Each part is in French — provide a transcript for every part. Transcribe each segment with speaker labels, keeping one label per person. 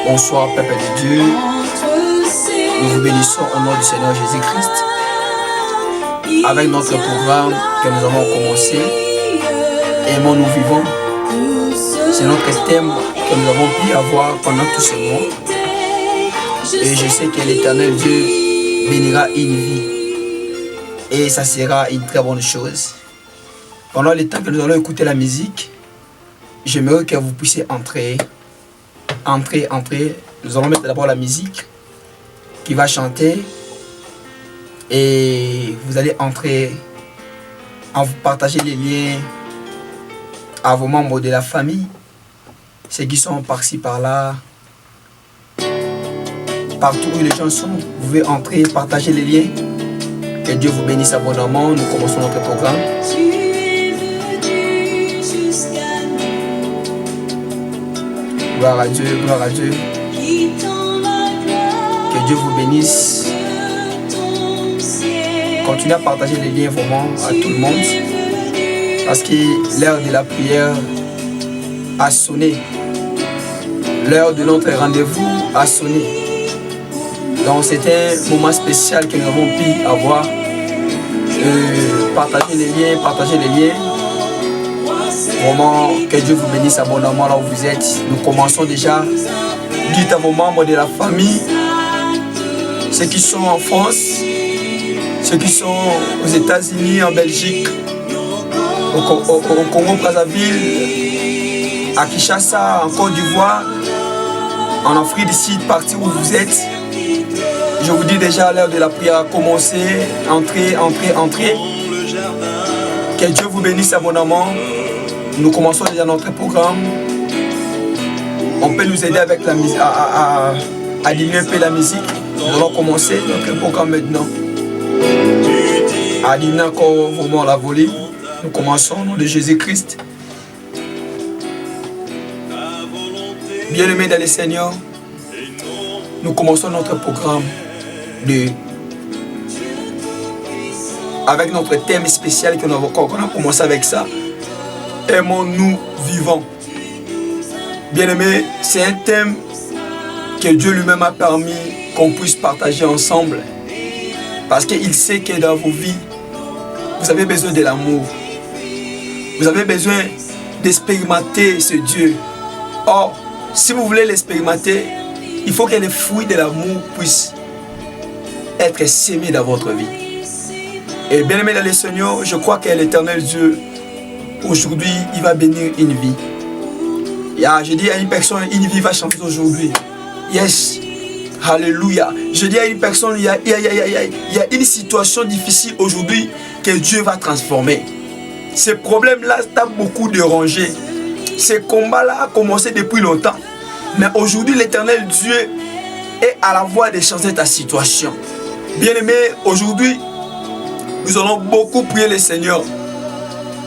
Speaker 1: Bonsoir, peuple de Dieu. Nous vous bénissons au nom du Seigneur Jésus-Christ avec notre programme que nous avons commencé. Aimons, nous vivons. C'est notre thème que nous avons pu avoir pendant tout ce mois. Et je sais que l'Éternel Dieu bénira une vie. Et ça sera une très bonne chose. Pendant le temps que nous allons écouter la musique, j'aimerais que vous puissiez entrer. Nous allons mettre d'abord la musique qui va chanter. Et vous allez entrer en vous partager les liens à vos membres de la famille, ceux qui sont par-ci par-là, partout où les gens sont. Vous pouvez entrer, partager les liens. Que Dieu vous bénisse abondamment. Nous commençons notre programme. Gloire à Dieu, gloire à Dieu. Que Dieu vous bénisse. Continuez à partager les liens vraiment à tout le monde. Parce que l'heure de la prière a sonné. L'heure de notre rendez-vous a sonné. Donc c'est un moment spécial que nous avons pu avoir. Partager les liens. Vraiment, que Dieu vous bénisse abondamment là où vous êtes. Nous commençons déjà. Dites à vos membres de la famille, ceux qui sont en France, ceux qui sont aux États-Unis, en Belgique, au Congo-Brazzaville, à Kinshasa, en Côte d'Ivoire, en Afrique du Sud, partout où vous êtes. Je vous dis déjà, l'heure de la prière a commencé. Entrez. Que Dieu vous bénisse abondamment. Nous commençons déjà notre programme. On peut nous aider avec la musique, à diminuer un peu la musique. Nous allons commencer notre programme maintenant. À diminuer encore vraiment la volée. Nous commençons au nom de Jésus-Christ. Bien-aimés dans le Seigneur, nous commençons notre programme avec notre thème spécial qu'on a commencé avec ça. Aimons-nous vivants. Bien-aimés, c'est un thème que Dieu lui-même a permis qu'on puisse partager ensemble. Parce qu'il sait que dans vos vies, vous avez besoin de l'amour. Vous avez besoin d'expérimenter ce Dieu. Or, si vous voulez l'expérimenter, il faut que les fruits de l'amour puissent être sémés dans votre vie. Et bien-aimés dans le Seigneur, je crois que l'Éternel Dieu, aujourd'hui, il va bénir une vie. Je dis à une personne, une vie va changer aujourd'hui. Yes. Alléluia. Je dis à une personne, il y a une situation difficile aujourd'hui que Dieu va transformer. Ce problème-là t'a beaucoup dérangé. Ce combat-là a commencé depuis longtemps. Mais aujourd'hui, l'Éternel Dieu est à la voie de changer ta situation. Bien-aimé, aujourd'hui, nous allons beaucoup prier le Seigneur.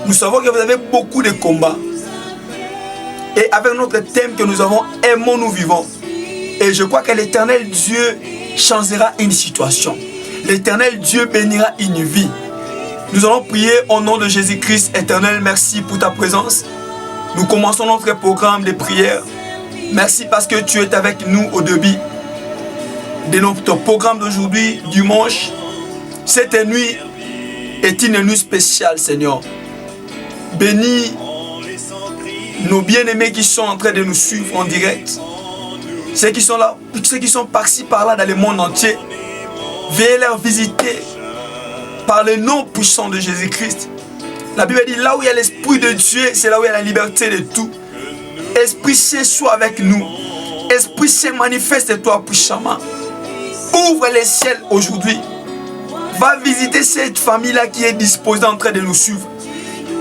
Speaker 1: Nous savons que vous avez beaucoup de combats. Et avec notre thème que nous avons, aimons-nous vivants. Et je crois que l'Éternel Dieu changera une situation. L'Éternel Dieu bénira une vie. Nous allons prier au nom de Jésus-Christ. Éternel, merci pour ta présence. Nous commençons notre programme de prière. Merci parce que tu es avec nous au début de notre programme d'aujourd'hui, dimanche. Cette nuit est une nuit spéciale, Seigneur. Bénis nos bien-aimés qui sont en train de nous suivre en direct. Ceux qui sont là, ceux qui sont par-ci par-là dans le monde entier. Veuillez leur visiter par le nom puissant de Jésus-Christ. La Bible dit, là où il y a l'Esprit de Dieu, c'est là où il y a la liberté de tout. Esprit Saint, sois avec nous. Esprit Saint, manifeste-toi puissamment. Ouvre les ciels aujourd'hui. Va visiter cette famille-là qui est disposée en train de nous suivre.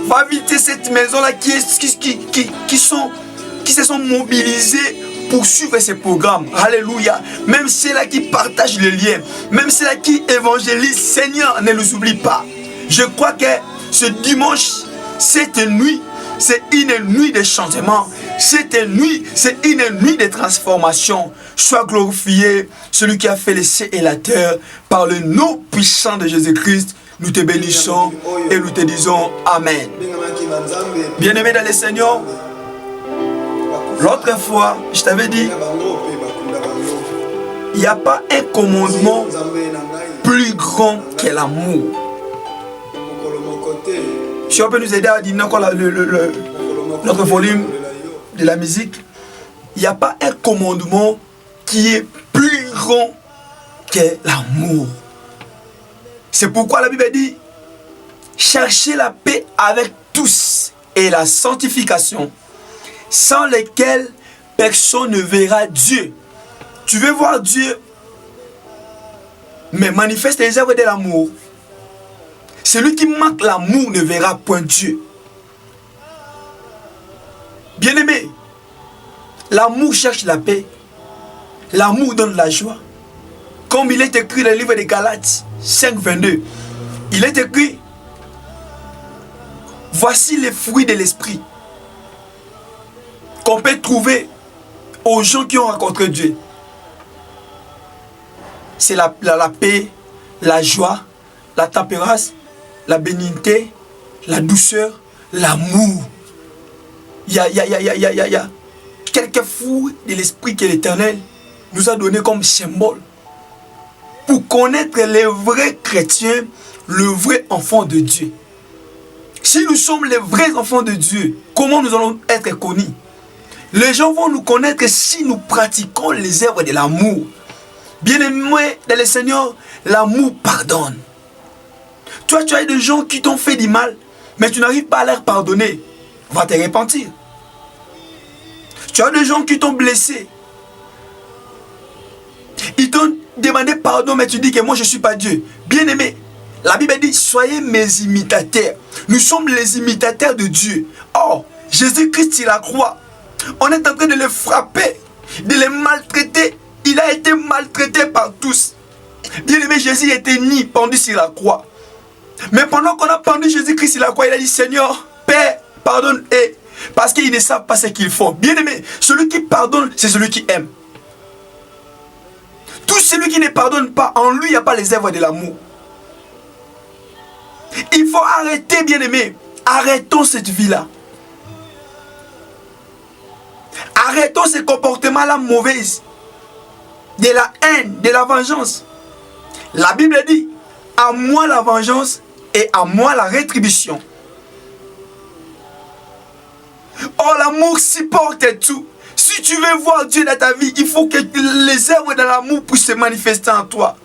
Speaker 1: Va visiter cette maison-là qui se sont mobilisés pour suivre ces programmes. Alléluia. Même ceux-là qui partagent les liens, même ceux-là qui évangélisent, Seigneur, ne les oublie pas. Je crois que ce dimanche, cette nuit, c'est une nuit de changement. Cette nuit, c'est une nuit de transformation. Sois glorifié, celui qui a fait les cieux et la terre, par le nom puissant de Jésus-Christ. Nous te bénissons et nous te disons Amen. Bien-aimé dans le Seigneur, l'autre fois, je t'avais dit Il n'y a pas un commandement plus grand que l'amour. Si on peut nous aider à dire notre volume de la musique, il n'y a pas un commandement qui est plus grand que l'amour. C'est pourquoi la Bible dit, cherchez la paix avec tous et la sanctification, sans lesquelles personne ne verra Dieu. Tu veux voir Dieu, mais manifeste les œuvres de l'amour. Celui qui manque l'amour ne verra point Dieu. Bien-aimé, l'amour cherche la paix. L'amour donne la joie. Comme il est écrit dans le livre de Galates 5, 22. Il est écrit, voici les fruits de l'esprit qu'on peut trouver aux gens qui ont rencontré Dieu. C'est la paix, la joie, la tempérance, la bénignité, la douceur, l'amour. Il y a quelques fruits de l'esprit que l'Éternel nous a donné comme symbole pour connaître les vrais chrétiens, le vrai enfant de Dieu. Si nous sommes les vrais enfants de Dieu, comment nous allons être connus? Les gens vont nous connaître si nous pratiquons les œuvres de l'amour. Bien-aimé dans le Seigneur, l'amour pardonne. Toi, tu as des gens qui t'ont fait du mal, mais tu n'arrives pas à leur pardonner. Va te repentir. Tu as des gens qui t'ont blessé. Ils t'ont demandé pardon, mais tu dis que moi je ne suis pas Dieu. Bien-aimé, la Bible dit, soyez mes imitateurs. Nous sommes les imitateurs de Dieu. Or, Jésus-Christ, il a croix. On est en train de le frapper, de le maltraiter. Il a été maltraité par tous. Bien-aimé, Jésus était ni pendu sur la croix. Mais pendant qu'on a pendu Jésus-Christ sur la croix, il a dit, Seigneur, Père, pardonne, et parce qu'ils ne savent pas ce qu'ils font. Bien-aimé, celui qui pardonne, c'est celui qui aime. Tout celui qui ne pardonne pas, en lui, il n'y a pas les œuvres de l'amour. Il faut arrêter, bien-aimé. Arrêtons cette vie-là. Arrêtons ce comportement-là mauvais. De la haine, de la vengeance. La Bible dit, à moi la vengeance et à moi la rétribution. Oh, l'amour supporte tout. Si tu veux voir Dieu dans ta vie, il faut que les œuvres de l'amour puissent se manifester en toi.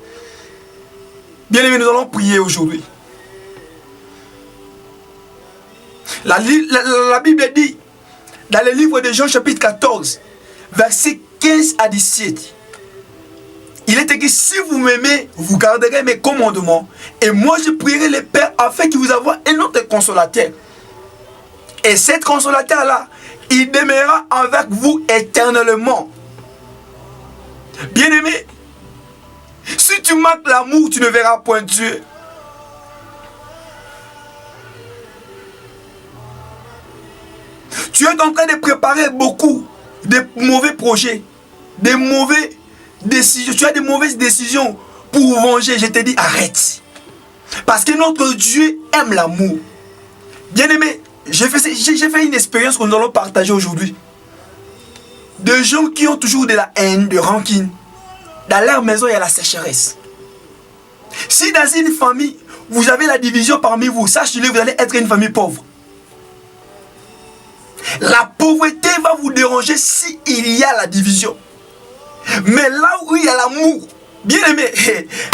Speaker 1: Bien-aimés, nous allons prier aujourd'hui. La Bible dit, dans le livre de Jean chapitre 14, versets 15 à 17, il est écrit, si vous m'aimez, vous garderez mes commandements, et moi je prierai le Père afin qu'il vous envoie un autre consolateur. Et cet consolateur-là, il demeurera avec vous éternellement. Bien-aimé, si tu manques l'amour, tu ne verras point Dieu. Tu es en train de préparer beaucoup de mauvais projets, de mauvaises décisions. Tu as de mauvaises décisions pour venger. Je te dis, arrête. Parce que notre Dieu aime l'amour. Bien-aimé, j'ai fait une expérience que nous allons partager aujourd'hui. De gens qui ont toujours de la haine, de rancune. Dans leur maison, il y a la sécheresse. Si dans une famille, vous avez la division parmi vous, sachez-le, vous allez être une famille pauvre. La pauvreté va vous déranger s'il y a la division. Mais là où il y a l'amour, bien aimé,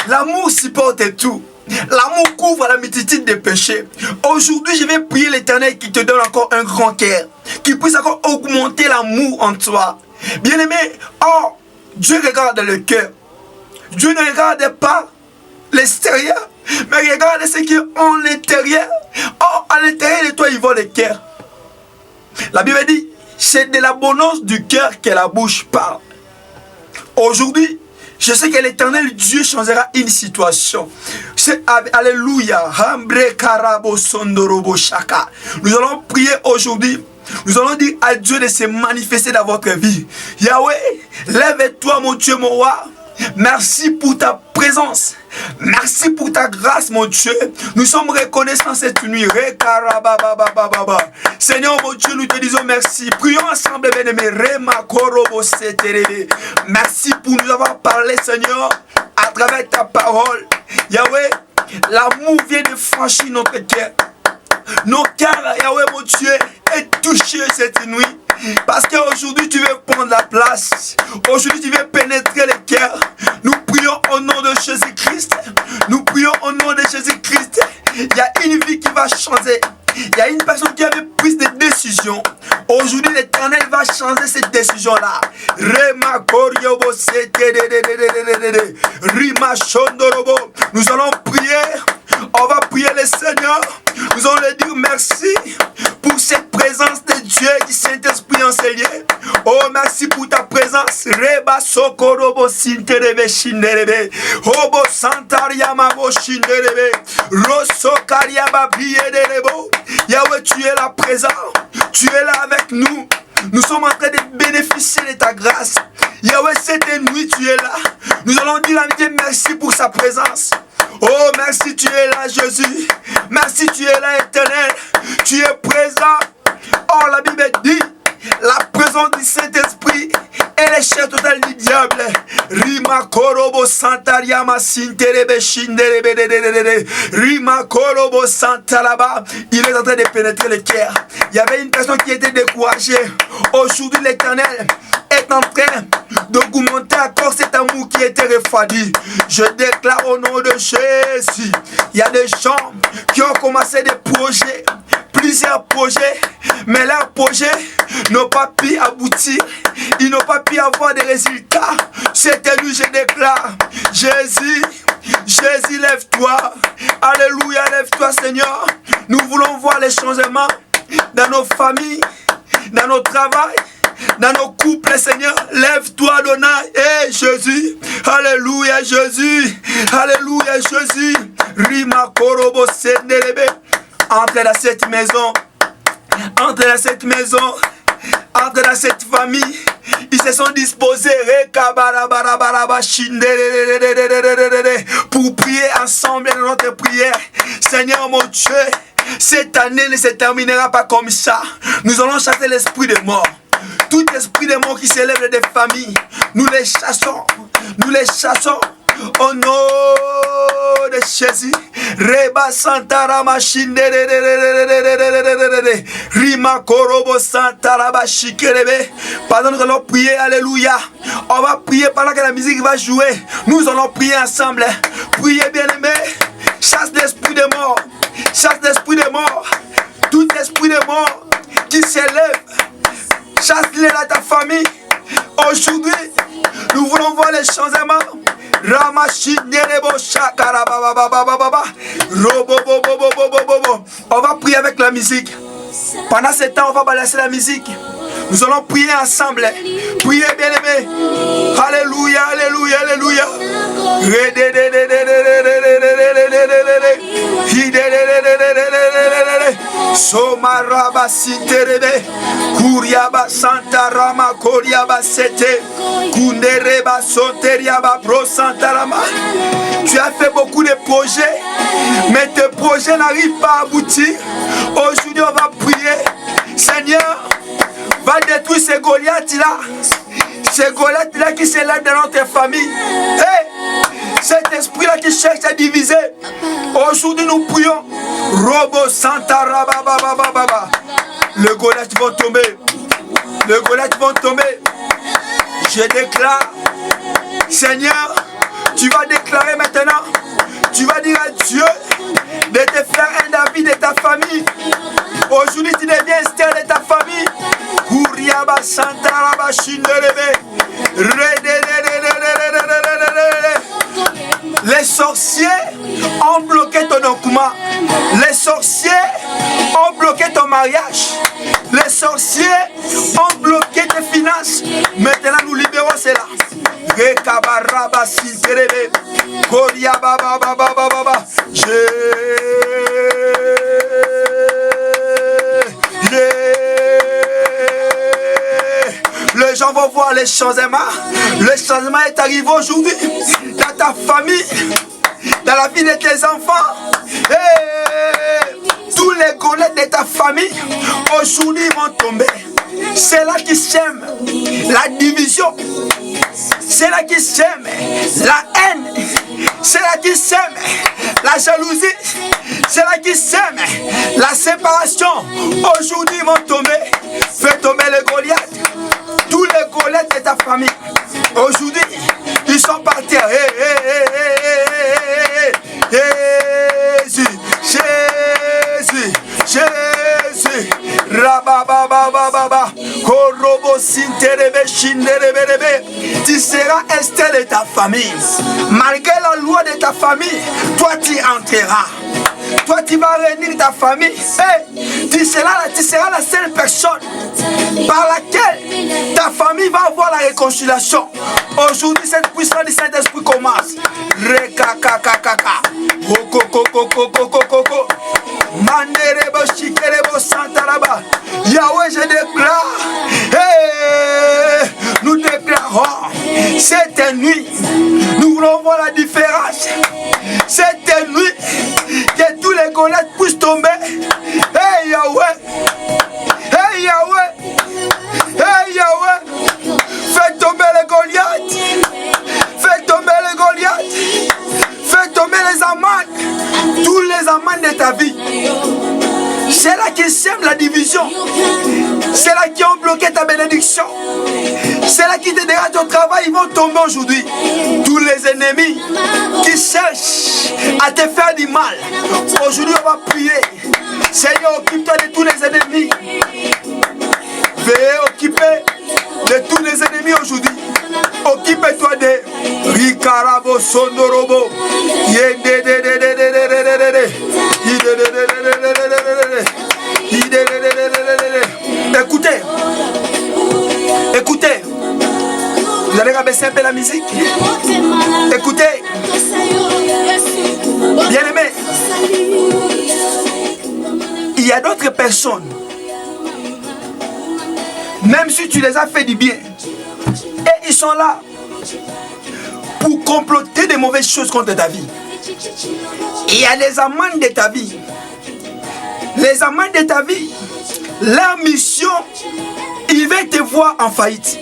Speaker 1: l'amour supporte tout. L'amour couvre la multitude des péchés. Aujourd'hui, je vais prier l'Éternel qui te donne encore un grand cœur, qui puisse encore augmenter l'amour en toi. Bien aimé, oh, Dieu regarde le cœur. Dieu ne regarde pas l'extérieur, mais regarde ce qui est en l'intérieur. Oh, à l'intérieur de toi, il voit le cœur. La Bible dit, c'est de l'abondance du cœur que la bouche parle. Aujourd'hui, je sais que l'Éternel Dieu changera une situation. Alléluia. Nous allons prier aujourd'hui. Nous allons dire à Dieu de se manifester dans votre vie. Yahweh, lève-toi mon Dieu, mon roi. Merci pour ta présence. Merci pour ta grâce, mon Dieu. Nous sommes reconnaissants cette nuit. Seigneur, mon Dieu, nous te disons merci. Prions ensemble, bien-aimés. Merci pour nous avoir parlé, Seigneur, à travers ta parole. Yahweh, l'amour vient de franchir notre cœur. Nos cœurs, Yahweh, mon Dieu, est touché cette nuit. Parce qu'aujourd'hui, tu veux prendre la place. Aujourd'hui, tu veux pénétrer les cœurs. Nous prions au nom de Jésus-Christ. Nous prions au nom de Jésus-Christ. Il y a une vie qui va changer. Il y a une personne qui avait pris des décisions. Aujourd'hui, l'Éternel va changer cette décision-là. Nous allons prier. On va prier le Seigneur. Nous allons lui dire merci pour cette présence de Dieu, du Saint-Esprit enseigné. Oh, merci pour ta présence. Reba sokorobo sinterebe shinderebe. Obo santariama bo shinderebe. Rosso kariaba biederebo. Yahweh, tu es là présent. Tu es là avec nous. Nous sommes en train de bénéficier de ta grâce. Yahweh, cette nuit, tu es là. Nous allons dire à Dieu merci pour sa présence. Oh, merci, tu es là, Jésus. Merci, tu es là, Éternel. Tu es présent. Oh, la Bible dit, la présence du Saint-Esprit est l'échelle totale du diable. Rima korobo santariama sinterebe shinderebe. Rima korobo santalaba. Il est en train de pénétrer le cœur. Il y avait une personne qui était découragée. Aujourd'hui, l'Éternel est en train d'augmenter encore cet amour qui était refroidi. Je déclare au nom de Jésus, il y a des gens qui ont commencé des projets, plusieurs projets, mais leurs projets n'ont pas pu aboutir. Ils n'ont pas pu avoir des résultats. Cette nuit, je déclare, Jésus, Jésus, lève-toi. Alléluia, lève-toi, Seigneur. Nous voulons voir les changements dans nos familles, dans nos travails, dans nos couples, Seigneur. Lève-toi, Adonai. Hey, Jésus. Alléluia, Jésus. Alléluia, Jésus. Rima korobo sendelebe. Entre dans cette maison. Entre dans cette maison. Entre dans cette famille. Ils se sont disposés pour prier ensemble dans notre prière. Seigneur, mon Dieu, cette année ne se terminera pas comme ça. Nous allons chasser l'esprit de mort. Tout esprit de mort qui s'élève des familles, nous les chassons. Nous les chassons. Au nom de Jésus. Reba Santara Machine. Rima Korobo Santara Bashikerebe. Pendant que nous allons prier, alléluia. On va prier pendant que la musique va jouer. Nous allons prier ensemble. Priez, bien-aimés. Chasse l'esprit de mort. Chasse l'esprit de mort. Tout esprit de mort qui s'élève. Chasse-les dans ta famille. Aujourd'hui, nous voulons voir les changements. On va prier avec la musique. Pendant ce temps, on va balancer la musique. Nous allons prier ensemble. Priez, bien-aimés. Alléluia, alléluia, alléluia. Somaraba Sinterebe Kuriaba Santa Rama Koriaba Sete Kundereba Soteriaba Pro Santa Rama. Tu as fait beaucoup de projets, mais tes projets n'arrivent pas à aboutir. Aujourd'hui, on va prier. Seigneur, va détruire ces Goliaths-là. Ces Goliaths-là qui s'élèvent dans notre famille. Hey! Cet esprit-là qui cherche à diviser. Aujourd'hui, nous prions. Robo Santa Rabababababa. Le Goliath vont tomber. Le Goliath vont tomber. Je déclare, Seigneur, tu vas déclarer maintenant. Tu vas dire à Dieu de te faire un David de ta famille. Aujourd'hui, tu deviens Esther de ta famille. Kuriaba Santa Rabashinderebe. Les sorciers ont bloqué ton occupement. Les sorciers ont bloqué ton mariage. Les sorciers ont bloqué tes finances. Maintenant, nous libérons cela. Les gens vont voir les changements. Le changement est arrivé aujourd'hui dans ta famille, dans la vie de tes enfants. Tous les collègues de ta famille aujourd'hui vont tomber. C'est là qui sème la division. C'est là qui sème la haine. C'est là qui sème la jalousie. C'est là qui sème la séparation. Aujourd'hui ils vont tomber. Fais tomber les Goliaths. Tous les Goliaths de ta famille. Aujourd'hui, ils sont par terre. Jésus, Jésus, Jésus. Rabababababa. Korobo sinterebe shinderebelebe. Tu seras Esther de ta famille. Malgré la loi de ta famille, toi tu entreras. Toi tu vas réunir ta famille. Tu seras la seule personne par laquelle ta famille va avoir la réconciliation. Aujourd'hui, cette puissance du Saint-Esprit commence. Rekakakakaka. Kokokokokokokoko. Manderebo shikerebo santaraba. Yahweh, je déclare. Nous déclarons. Cette nuit, nous voulons voir la différence. Cette nuit, que tous les Goliaths puissent tomber. Hey Yahweh. Hey Yahweh. Hey Yahweh. Fais tomber les Goliaths. Fais tomber les Goliaths. Fais tomber les amants. Tous les amants de ta vie. C'est là qu'ils sèment la division. C'est là qu'ils ont bloqué ta bénédiction. C'est là qui te dérangent ton travail. Ils vont tomber aujourd'hui. Tous les ennemis qui cherchent à te faire du mal. Aujourd'hui on va prier. Seigneur, occupe-toi de tous les ennemis. Veuillez occuper de tous les ennemis aujourd'hui. Occupe-toi de Rikarabo Sondorobo. Écoutez. Écoutez. Vous allez rabaisser un peu la musique. Écoutez. Bien-aimés. Il y a d'autres personnes. Même si tu les as fait du bien. Et ils sont là pour comploter de mauvaises choses contre ta vie. Il y a les amants de ta vie. Les amants de ta vie, leur mission, ils veulent te voir en faillite.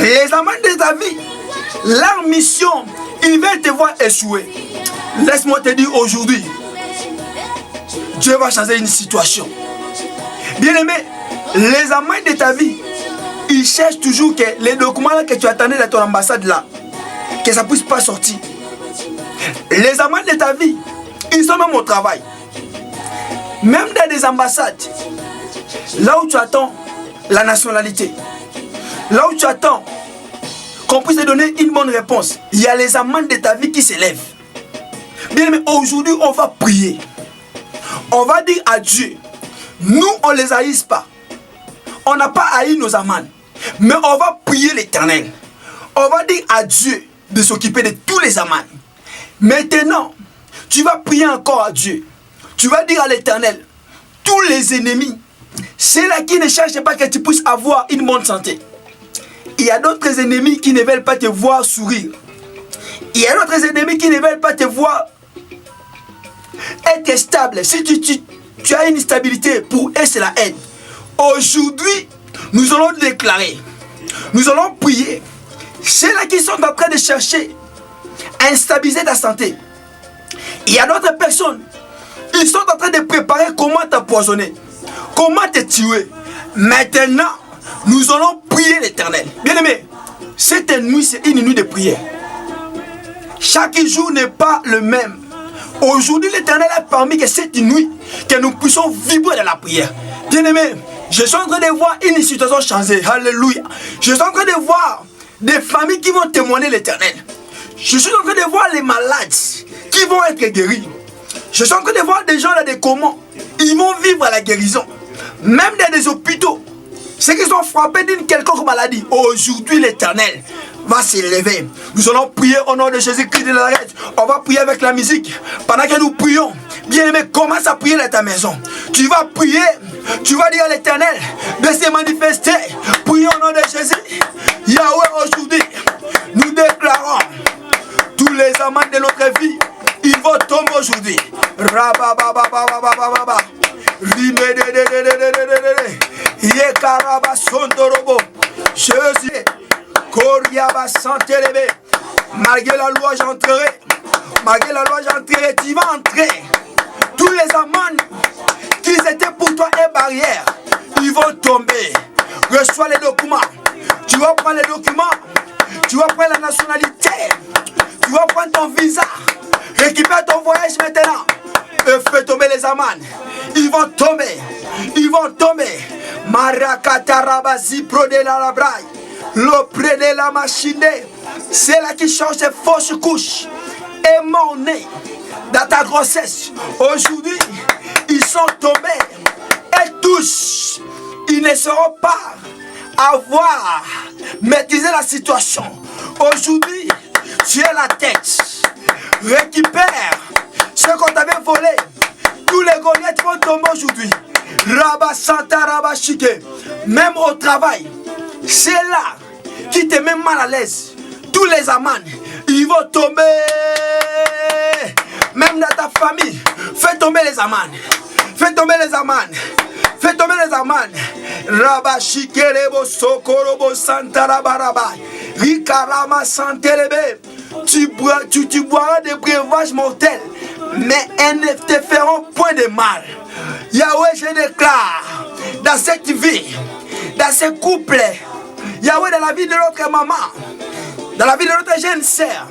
Speaker 1: Les amants de ta vie, leur mission, ils veulent te voir échouer. Laisse-moi te dire aujourd'hui, Dieu va changer une situation. Bien-aimé, les amants de ta vie, ils cherchent toujours que les documents que tu attendais dans ton ambassade là, que ça ne puisse pas sortir. Les amants de ta vie, ils sont même au travail. Même dans des ambassades, là où tu attends la nationalité, là où tu attends qu'on puisse te donner une bonne réponse, il y a les amants de ta vie qui s'élèvent. Bien, mais aujourd'hui, on va prier. On va dire à Dieu, nous, on ne les haïsse pas. On n'a pas haï nos amants. Mais on va prier l'Éternel. On va dire à Dieu de s'occuper de tous les amants. Maintenant, tu vas prier encore à Dieu. Tu vas dire à l'Éternel, tous les ennemis, c'est là qui ne cherchent pas que tu puisses avoir une bonne santé. Il y a d'autres ennemis qui ne veulent pas te voir sourire. Il y a d'autres ennemis qui ne veulent pas te voir être stable. Si tu as une instabilité, pour eux c'est la haine. Aujourd'hui, nous allons déclarer, nous allons prier. C'est là qui sont en train de chercher à instabiliser ta santé. Il y a d'autres personnes, ils sont en train de préparer comment t'empoisonner, comment te tuer. Maintenant, nous allons prier l'Éternel. Bien-aimé, cette nuit, c'est une nuit de prière. Chaque jour n'est pas le même. Aujourd'hui, l'Éternel a permis que cette nuit, que nous puissions vibrer dans la prière. Bien-aimé, je suis en train de voir une situation changer. Alléluia. Je suis en train de voir des familles qui vont témoigner l'Éternel. Je suis en train de voir les malades qui vont être guéris. Je suis en train de voir des gens là, des comment ils vont vivre à la guérison. Même dans des hôpitaux, ceux qui sont frappés d'une quelconque maladie, aujourd'hui l'Éternel va s'élever. Nous allons prier au nom de Jésus-Christ de Nazareth. On va prier avec la musique. Pendant que nous prions, bien-aimé, commence à prier dans ta maison. Tu vas prier Tu vas dire à l'Éternel de se manifester. Prions au nom de Jésus. Yahweh, aujourd'hui, nous déclarons tous les amants de notre vie, ils vont tomber aujourd'hui. Rabababababababa. Yekaraba sondorobo. Jésus. Koriaba santelebe. Malgré la loi, j'entrerai. Malgré la loi, j'entrerai. Tu vas entrer. Tous les amants qui étaient pour toi une barrière, ils vont tomber. Reçois les documents. Tu vas prendre les documents. Tu vas prendre la nationalité. Tu vas prendre ton visa. Récupère ton voyage maintenant. Et fais tomber les amans. Ils vont tomber. Ils vont tomber. Marakatarabazi prodela la braille. L'auprès de la machine. C'est là qui change ses fausses couches. Et mon nez. Dans ta grossesse. Aujourd'hui, ils sont tombés. Et tous, ils ne sauront pas avoir maîtrisé la situation. Aujourd'hui, tu es la tête. Récupère ce qu'on t'avait volé. Tous les Goliaths vont tomber aujourd'hui. Rabba Santa Rabba Chique. Même au travail, c'est là qui te met mal à l'aise. Tous les amans, ils vont tomber. Même dans ta famille, fais tomber les amans. Fais tomber les amans. Fais tomber les amans. Rabba Chique Rebo Sokorobo Santa Rabba Rabba. Rikarama Santelebe. Tu boiras des breuvages mortels, mais elles ne te feront point de mal. Yahweh, je déclare, dans cette vie, dans ce couple, Yahweh, dans la vie de notre maman, dans la vie de notre jeune sœur,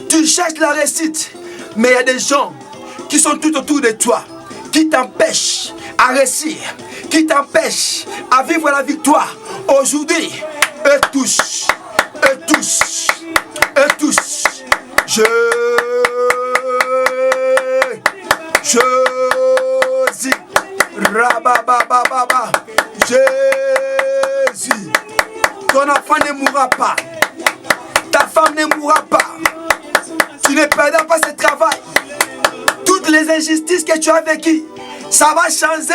Speaker 1: tu cherches la réussite, mais il y a des gens qui sont tout autour de toi, qui t'empêchent à réussir, qui t'empêchent à vivre la victoire. Aujourd'hui, eux tous, eux tous, eux tous, Jésus, Rababababa, Jésus, ton enfant ne mourra pas, ta femme ne mourra pas, tu ne perdras pas ce travail. Toutes les injustices que tu as vécues, ça va changer,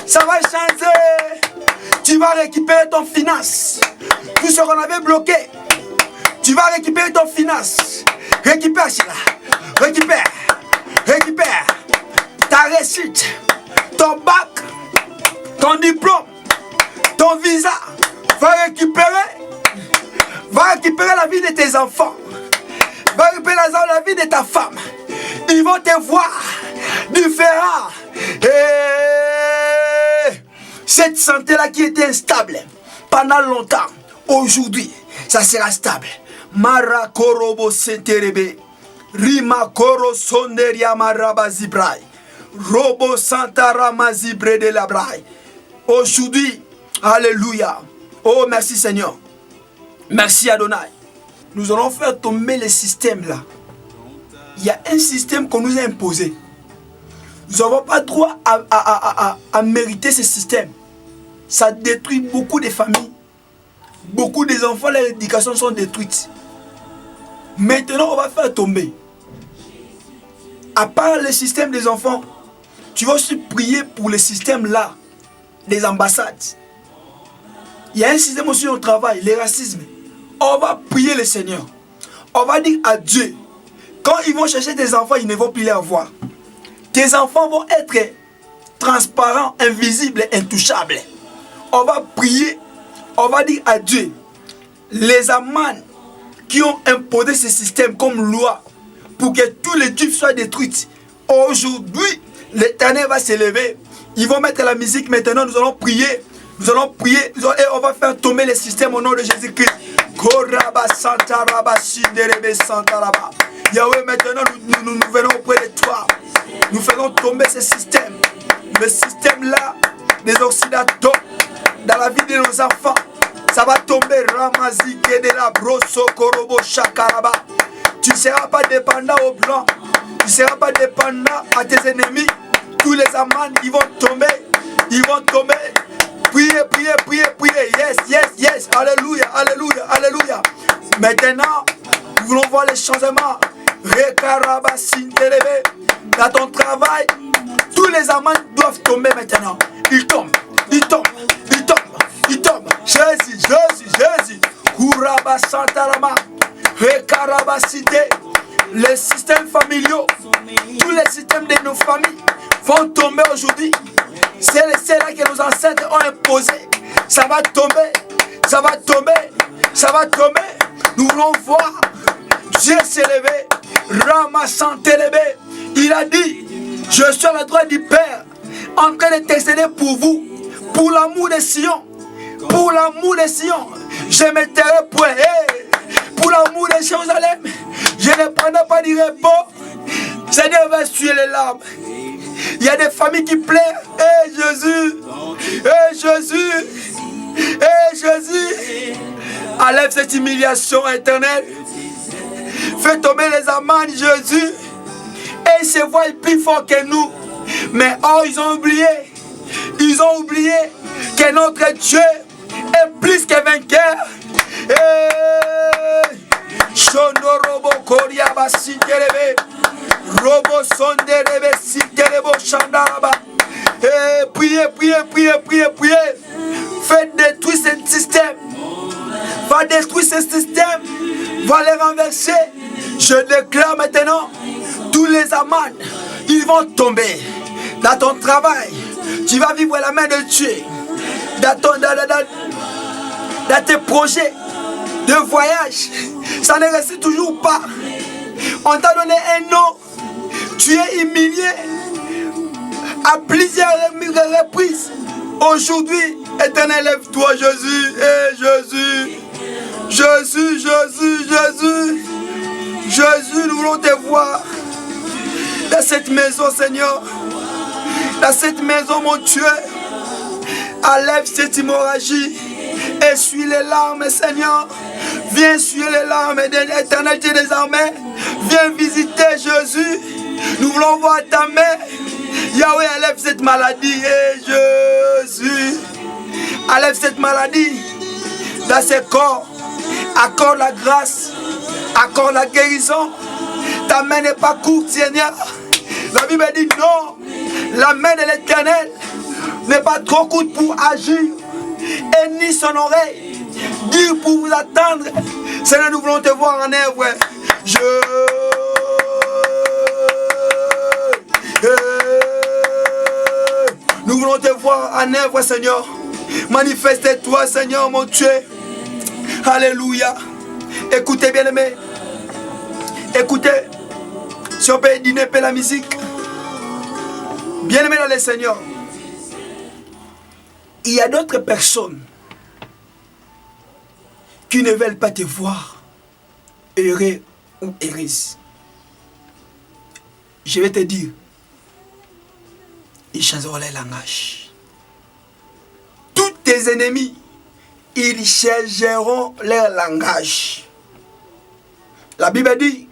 Speaker 1: ça va changer. Tu vas récupérer ton finance, tout ce qu'on avait bloqué. Tu vas récupérer ton finance. Récupère cela. Récupère. Récupère. Ta réussite. Ton bac. Ton diplôme. Ton visa. Va récupérer. Va récupérer la vie de tes enfants. Va récupérer la vie de ta femme. Ils vont te voir différent. Et cette santé-là qui était instable pendant longtemps, aujourd'hui, ça sera stable. Marakorobo Senterebe, Rimakoro Sonderia Marabazibrai, Robo Santara Mazibre de la Braille. Aujourd'hui, alléluia. Oh, merci Seigneur. Merci Adonai. Nous allons faire tomber les systèmes là. Il y a un système qu'on nous a imposé. Nous n'avons pas droit à mériter ce système. Ça détruit beaucoup de familles. Beaucoup des enfants, l'éducation sont détruites. Maintenant, on va faire tomber. À part le système des enfants, tu vas aussi prier pour le système là, des ambassades. Il y a un système aussi au travail, le racisme. On va prier le Seigneur. On va dire à Dieu, quand ils vont chercher des enfants, ils ne vont plus les avoir. Tes enfants vont être transparents, invisibles, intouchables. On va prier. On va dire à Dieu, les amans qui ont imposé ce système comme loi pour que tous les juifs soient détruits. Aujourd'hui, l'Éternel va s'élever. Ils vont mettre la musique maintenant. Nous allons prier. Nous allons prier. Et on va faire tomber les systèmes au nom de Jésus-Christ. Yahweh, maintenant nous venons auprès de toi. Nous faisons tomber ce système. Le système là des Occidentaux dans la vie de nos enfants. Ça va tomber. Ramazike de la brosso korobo shakaraba. Tu ne seras pas dépendant aux blancs. Tu ne seras pas dépendant à tes ennemis. Tous les amans, ils vont tomber. Ils vont tomber. Priez, priez, priez, priez. Yes, yes, yes. Alléluia, alléluia, alléluia. Maintenant, nous voulons voir les changements Dans ton travail, tous les amants doivent tomber maintenant. Ils tombent, ils tombent, ils tombent, ils tombent. Jésus, Jésus, Jésus. Kuraba Santarama. Rekarabasite. Les systèmes familiaux, tous les systèmes de nos familles vont tomber aujourd'hui. C'est là que nos ancêtres ont imposé. Ça va tomber, ça va tomber, ça va tomber. Nous voulons voir Dieu s'élever. Rama Santelebe. Il a dit, je suis à la droite du Père, en train de t'excéder pour vous, pour l'amour de Sion, pour l'amour de Sion. Je me tairai point. Pour l'amour de Jérusalem, je ne prendrai pas du repos. Seigneur va tuer les larmes. Il y a des familles qui pleurent. Jésus, Jésus, Jésus. Enlève cette humiliation éternelle. Fais tomber les amendes, Jésus. Et ils se voient plus forts que nous. Mais oh, ils ont oublié. Ils ont oublié que notre Dieu est plus que vainqueur. Robo Koria Basiterebe Robo Sonderebe Siterebo Chandaraba. Priez, priez, priez, priez, priez. Faites détruire ce système. Va détruire ce système. Va les renverser. Je déclare maintenant, tous les amants, ils vont tomber. Dans ton travail, tu vas vivre la main de Dieu. Dans tes projets de voyage, ça ne reste toujours pas. On t'a donné un nom, tu es humilié à plusieurs reprises. Aujourd'hui, Éternel, lève-toi, Jésus, Jésus, Jésus, Jésus, Jésus, Jésus, nous voulons te voir dans cette maison, Seigneur, dans cette maison, mon Dieu. Enlève cette hémorragie. Essuie les larmes, Seigneur. Viens essuyer les larmes de l'éternité des armées. Viens visiter Jésus. Nous voulons voir ta main. Yahweh, enlève cette maladie. Jésus, enlève cette maladie dans ses corps. Accorde la grâce. Accorde la guérison. Ta main n'est pas courte, Seigneur. La Bible dit non. La main de l'Éternel n'est pas trop courte pour agir, et ni son oreille dire pour vous attendre. Seigneur, nous voulons te voir en œuvre. Nous voulons te voir en œuvre, Seigneur. Manifeste-toi, Seigneur, mon Dieu. Alléluia. Écoutez, bien-aimés. Écoutez. Si on peut dîner, paix la musique. Bien-aimés dans le Seigneur. Il y a d'autres personnes qui ne veulent pas te voir heureux ou heureuse. Je vais te dire, ils changeront les langages. Tous tes ennemis, ils changeront leur langage. La Bible dit,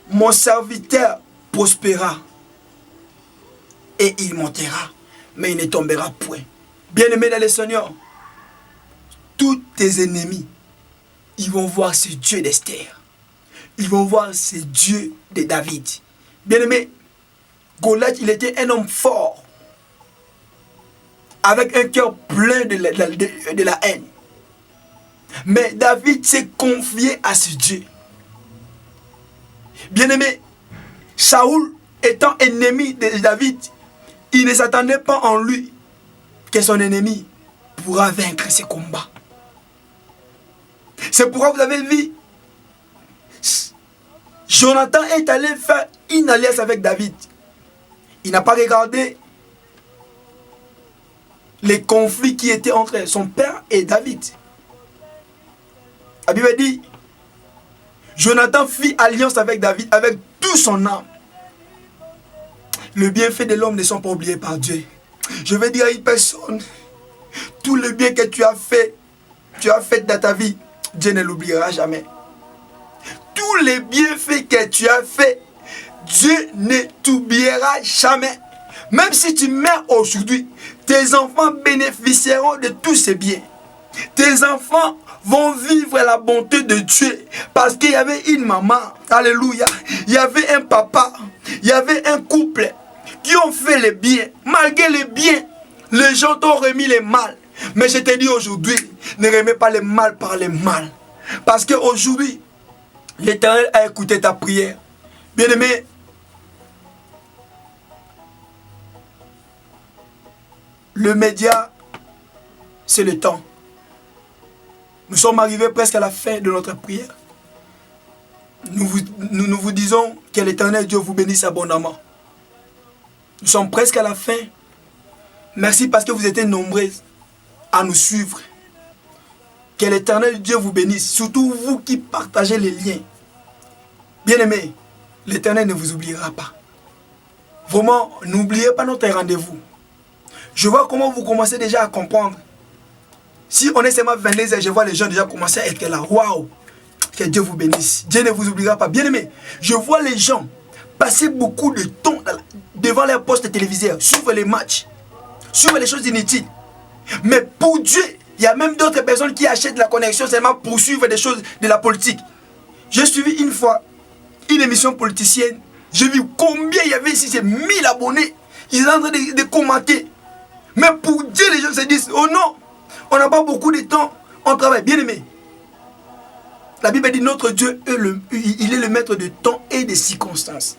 Speaker 1: mon serviteur prospérera et il montera, mais il ne tombera point. Bien-aimé dans le Seigneur, tous tes ennemis, ils vont voir ce Dieu d'Esther. Ils vont voir ce Dieu de David. Bien-aimé, Goliath, il était un homme fort, avec un cœur plein de la haine. Mais David s'est confié à ce Dieu. Bien-aimé, Saoul étant ennemi de David, il ne s'attendait pas en lui que son ennemi pourra vaincre ses combats. C'est pourquoi vous avez vu, Jonathan est allé faire une alliance avec David. Il n'a pas regardé les conflits qui étaient entre son père et David. La Bible dit, Jonathan fit alliance avec David avec tout son âme. Le bienfait de l'homme ne sont pas oubliés par Dieu. Je vais dire à une personne, tout le bien que tu as fait dans ta vie, Dieu ne l'oubliera jamais. Tous les bienfaits que tu as fait, Dieu ne t'oubliera jamais. Même si tu meurs aujourd'hui, tes enfants bénéficieront de tous ces biens. Tes enfants vont vivre la bonté de Dieu parce qu'il y avait une maman Alléluia. Il y avait un papa, il y avait un couple qui ont fait le bien. Malgré le bien, les gens t'ont remis le mal. Mais je te dis aujourd'hui, ne remets pas le mal par le mal. Parce qu'aujourd'hui, l'Éternel a écouté ta prière. Bien-aimé, le média, c'est le temps. Nous sommes arrivés presque à la fin de notre prière. Nous vous disons que l'Éternel Dieu vous bénisse abondamment. Nous sommes presque à la fin. Merci parce que vous étiez nombreux à nous suivre. Que l'Éternel Dieu vous bénisse. Surtout vous qui partagez les liens. Bien-aimés, l'Éternel ne vous oubliera pas. Vraiment, n'oubliez pas notre rendez-vous. Je vois comment vous commencez déjà à comprendre. Si on est seulement 22 heures, je vois les gens déjà commencer à être là. Waouh! Que Dieu vous bénisse. Dieu ne vous oubliera pas. Bien-aimés, je vois les gens passer beaucoup de temps devant leur poste téléviseur, suivre les matchs, suivre les choses inutiles. Mais pour Dieu, il y a même d'autres personnes qui achètent la connexion seulement pour suivre des choses de la politique. J'ai suivi une fois une émission politicienne. J'ai vu combien il y avait ici, c'est 1000 abonnés. Ils sont en train de commenter. Mais pour Dieu, les gens se disent, oh non, on n'a pas beaucoup de temps, on travaille. Bien aimé. La Bible dit, notre Dieu, il est le maître de temps et des circonstances.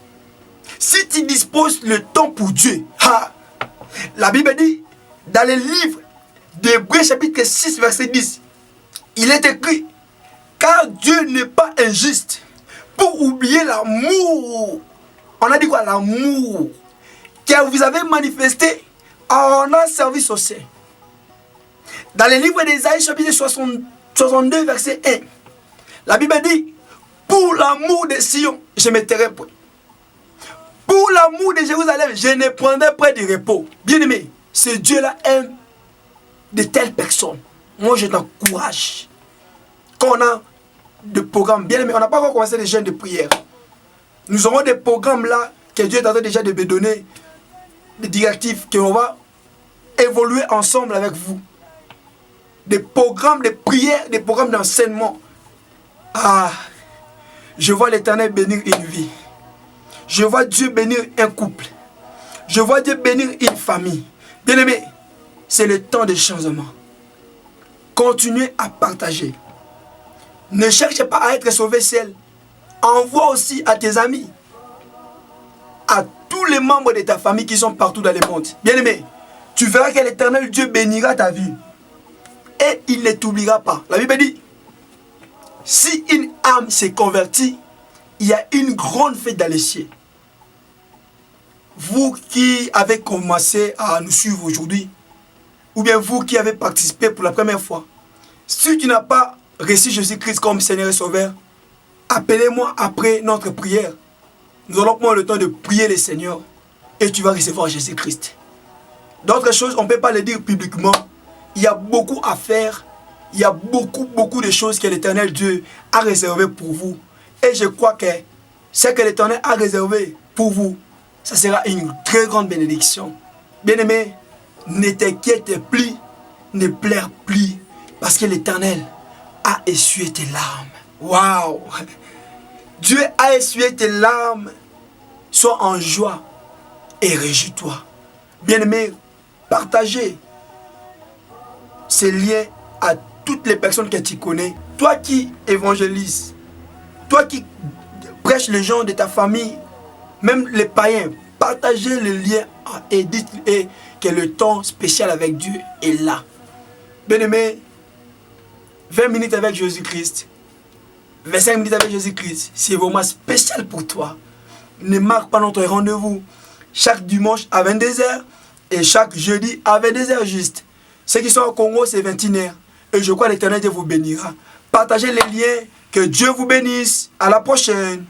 Speaker 1: Si tu disposes le temps pour Dieu, la Bible dit, dans le livre d'Hébreux chapitre 6, verset 10, il est écrit, car Dieu n'est pas injuste pour oublier l'amour. On a dit quoi? L'amour que vous avez manifesté en un service au sein. Dans le livre d'Ésaïe chapitre 62, verset 1, la Bible dit, pour l'amour de Sion, je me tairai point. Pour l'amour de Jérusalem, je ne prendrai point de repos. Bien-aimé, ce Dieu-là aime de telles personnes. Moi, je t'encourage. Quand on a des programmes, bien-aimé, on n'a pas encore commencé les jeûnes de prière. Nous aurons des programmes là, que Dieu est en train déjà de me donner des directives, qu'on va évoluer ensemble avec vous. Des programmes de prière, des programmes d'enseignement. Je vois l'Éternel bénir une vie. Je vois Dieu bénir un couple. Je vois Dieu bénir une famille. Bien-aimé, c'est le temps de changement. Continuez à partager. Ne cherche pas à être sauvé seul. Envoie aussi à tes amis. À tous les membres de ta famille qui sont partout dans le monde. Bien-aimé, tu verras que l'Éternel Dieu bénira ta vie. Et il ne t'oubliera pas. La Bible dit, si une âme s'est convertie, il y a une grande fête dans les cieux. Vous qui avez commencé à nous suivre aujourd'hui, ou bien vous qui avez participé pour la première fois, si tu n'as pas reçu Jésus-Christ comme Seigneur et Sauveur, appelez-moi après notre prière. Nous allons prendre le temps de prier le Seigneur et tu vas recevoir Jésus-Christ. D'autres choses, on ne peut pas les dire publiquement. Il y a beaucoup à faire. Il y a beaucoup de choses que l'Éternel Dieu a réservé pour vous. Et je crois que ce que l'Éternel a réservé pour vous, ça sera une très grande bénédiction. Bien-aimé, ne t'inquiète plus, ne pleure plus, parce que l'Éternel a essuyé tes larmes. Waouh! Dieu a essuyé tes larmes. Sois en joie et réjouis-toi. Bien-aimé, partagez ces liens à toutes les personnes que tu connais. Toi qui évangélises, toi qui prêches les gens de ta famille, même les païens, partagez le lien et dites que le temps spécial avec Dieu est là. Bien-aimé, 20 minutes avec Jésus-Christ, 25 minutes avec Jésus-Christ, c'est vraiment spécial pour toi. Ne marque pas notre rendez-vous chaque dimanche à 22 h et chaque jeudi à 22 h juste. Ceux qui sont au Congo, c'est 21 h. Et je crois que l'Éternel Dieu vous bénira. Partagez les liens. Que Dieu vous bénisse. À la prochaine.